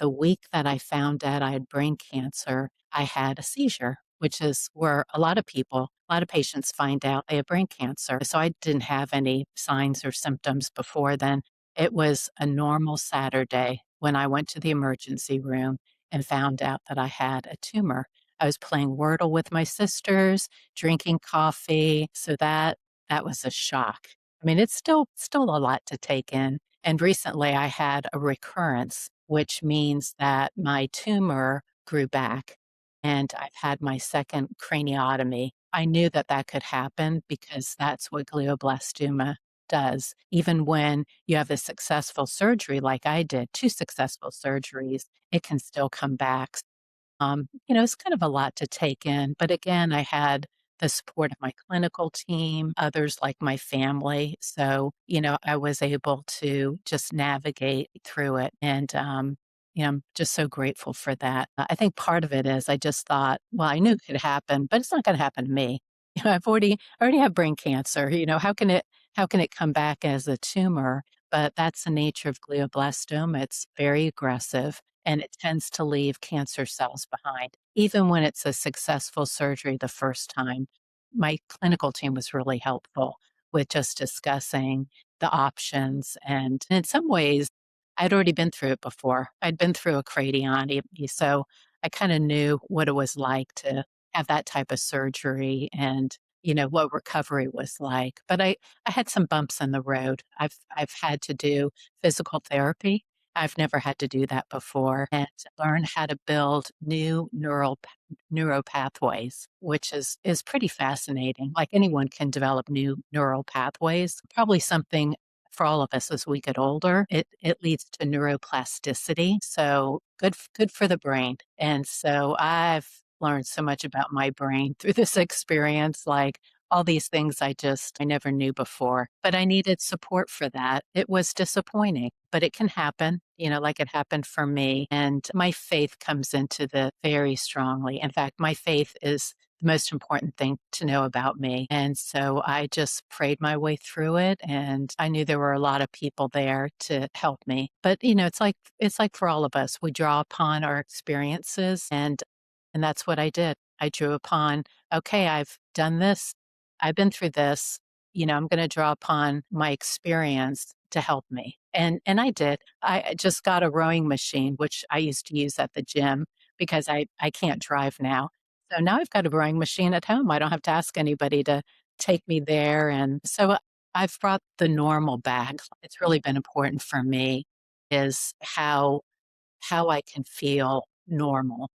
the week that I found out I had brain cancer, I had a seizure, which is where a lot of patients find out they have brain cancer. So I didn't have any signs or symptoms before then. It was a normal Saturday when I went to the emergency room and found out that I had a tumor. I was playing Wordle with my sisters, drinking coffee, so that was a shock. I mean, it's still a lot to take in. And recently I had a recurrence, which means that my tumor grew back and I've had my second craniotomy. I knew that that could happen because that's what glioblastoma does. Even when you have a successful surgery like I did, 2 successful surgeries, it can still come back. It's kind of a lot to take in, but again, I had the support of my clinical team, others like my family. So, I was able to just navigate through it. And, I'm just so grateful for that. I think part of it is I just thought, well, I knew it could happen, but it's not going to happen to me. I already have brain cancer. How can it come back as a tumor? But that's the nature of glioblastoma. It's very aggressive and it tends to leave cancer cells behind. Even when it's a successful surgery the first time, my clinical team was really helpful with just discussing the options. And in some ways, I'd already been through it before. I'd been through a craniotomy, so I kind of knew what it was like to have that type of surgery and what recovery was like. But I had some bumps in the road. I've had to do physical therapy. I've never had to do that before and learn how to build new neural pathways, which is pretty fascinating. Like anyone can develop new neural pathways. Probably something for all of us as we get older. It leads to neuroplasticity. So good for the brain. And so I've learned so much about my brain through this experience. Like all these things I never knew before, but I needed support for that. It was disappointing, but it can happen, like it happened for me. And my faith comes into the very strongly. In fact, my faith is the most important thing to know about me. And so I just prayed my way through it and I knew there were a lot of people there to help me. But it's like for all of us, we draw upon our experiences and that's what I did. I drew upon, okay, I've done this. I've been through this. I'm going to draw upon my experience to help me. And I did. I just got a rowing machine, which I used to use at the gym because I can't drive now. So now I've got a rowing machine at home. I don't have to ask anybody to take me there. And so I've brought the normal back. It's really been important for me is how I can feel normal